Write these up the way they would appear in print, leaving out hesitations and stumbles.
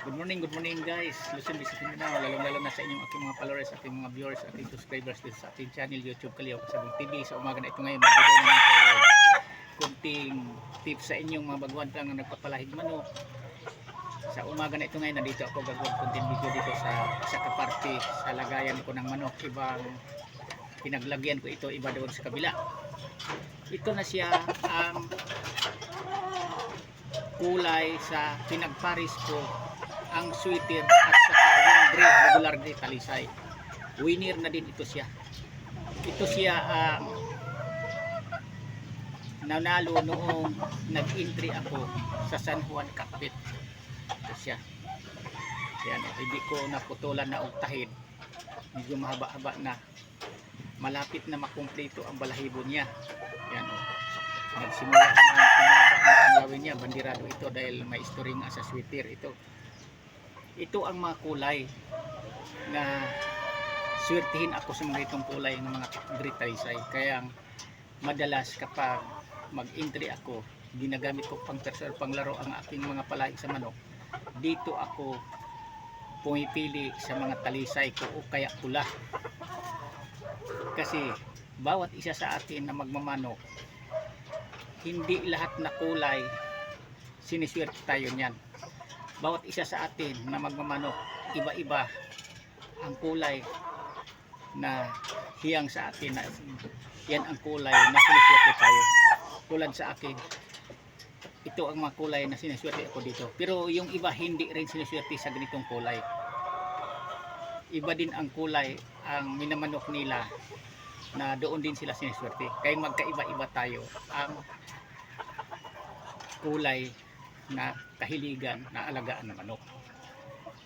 Good morning guys. Luzon, Visayas Mindanao, lalong-lalo na sa inyong aking mga followers, aking mga viewers, aking subscribers dito sa ating channel YouTube Kaliyaw Kasabong TV. Sa umaga na ito ngayon, magbigay naman ko kunting tips sa inyong mga baguhan lang na nagpapalahig manok. Sa umaga na ito ngayon, nandito ako gagawin kunting video dito sa kaparty, sa lagayan ko ng manok. Ibang pinaglagyan ko ito, iba doon sa kabila. Ito na siya ang kulay sa pinagparis ko ang sweater at saka yung gray, regular gray talisay. Winner na din ito siya. Ito siya ang nanalo noong nag-entry ako sa San Juan Capit. Ito siya. Yan, hindi ko naputulan na ugtahin. Medyo mahaba-haba na. Malapit na makumpleto ang balahibo niya. Yan o. Nagsimula na kumaba na ang lawin niya. Bandirado ito dahil may story nga sa sweater ito. Ito ang mga kulay na swertihin ako sa mga itong kulay ng mga gray talisay. Kaya madalas kapag mag-entry ako, ginagamit ko pang personal panglaro ang aking mga palahig sa manok. Dito ako pumipili sa mga talisay ko o kaya pula. Kasi bawat isa sa atin na magmamanok, hindi lahat na kulay siniswerte tayo niyan. Bawat isa sa atin na magmamanok, iba-iba ang kulay na hiyang sa atin na yan ang kulay na siniswerte tayo. Tulad sa akin, ito ang mga kulay na siniswerte ako dito. Pero yung iba hindi rin siniswerte sa ganitong kulay. Iba din ang kulay ang minamanok nila na doon din sila siniswerte. Kaya magkaiba-iba tayo ang kulay na kahiligan na alagaan ng manok.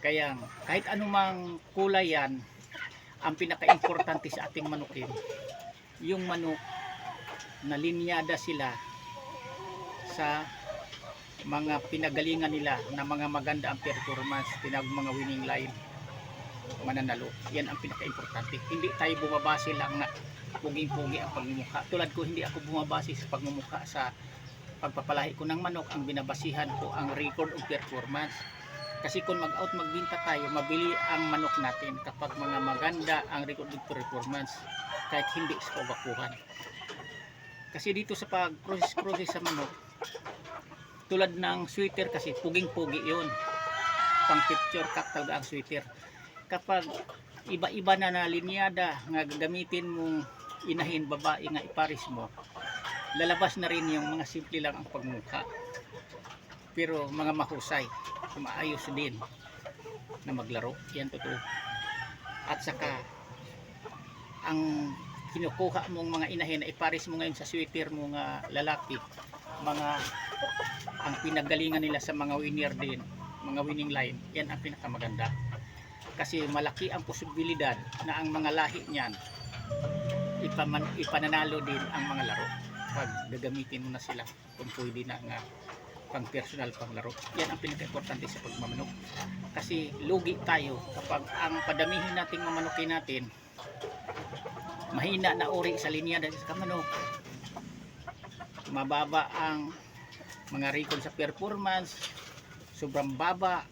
Kaya kahit anumang kulay yan, ang pinaka-importante sa ating manukin, yung manok na linyada sila sa mga pinagalingan nila na mga maganda ang performance, mga winning line, mananalo. Yan ang pinaka-importante. Hindi tayo bumabase lang na puging-pugi ang pagmumukha. Tulad ko, hindi ako bumabase sa pagmumukha sa pagpapalahi ko ng manok. Ang binabasihan ko ang record of performance. Kasi kung mag-out magbinta tayo, mabili ang manok natin kapag mga maganda ang record of performance, kahit hindi sa pabakuhan. Kasi dito sa pag-process sa manok, tulad ng sweater kasi puging-pugi yun, pang picture cut talaga ang sweater. Kapag iba-iba na linyada nga gagamitin mong inahin, babae nga iparis mo, lalabas na rin yung mga simple lang ang pagmukha, pero mga mahusay, maayos din na maglaro. Yan totoo. At saka ang kinukuha mong mga inahin na iparis mo ngayon sa sweater mo nga lalaki, mga ang pinagalingan nila sa mga winner din, mga winning line, yan ang pinakamaganda. Kasi malaki ang posibilidad na ang mga lahi niyan ipananalo din ang mga laro pag gagamitin mo na sila kung pwede na nga pang personal panglaro. Yan ang pinaka-importante sa pagmamanok. Kasi lugi tayo kapag ang padamihin nating mamanukin natin mahina na uri sa linya dahil sa kamanok. Mababa ang mga record sa performance, sobrang baba.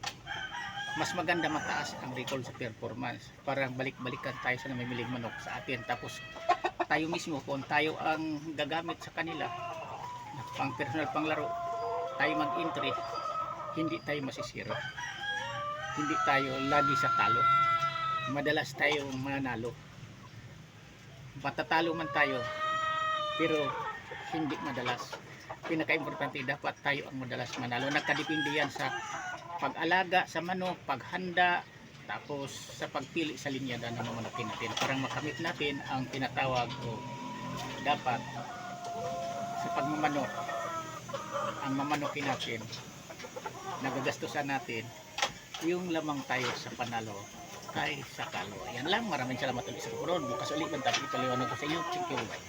Mas maganda mataas ang record sa performance. Parang balik-balikan tayo sa namimiling manok sa atin. Tapos tayo mismo kung tayo ang gagamit sa kanila pang personal panglaro, tayo mag-entry, hindi tayo masisiro, hindi tayo lagi sa talo, madalas tayo mananalo. Matatalo man tayo pero hindi madalas. Pinaka-importante dapat tayo ang madalas manalo. Nagkadepende yan sa pag-alaga sa manok, paghanda, tapos sa pagpili sa linyada ng mamanukin natin. Parang makamit natin ang tinatawag o dapat sa pagmamanok, ang mamanukin natin, nagagastusan natin, yung lamang tayo sa panalo ay sa kalo. Yan lang, maraming salamat ulit sa pagpunod. Bukas ulit, bantap ipaliwanag ko sa inyo. Thank you, bye.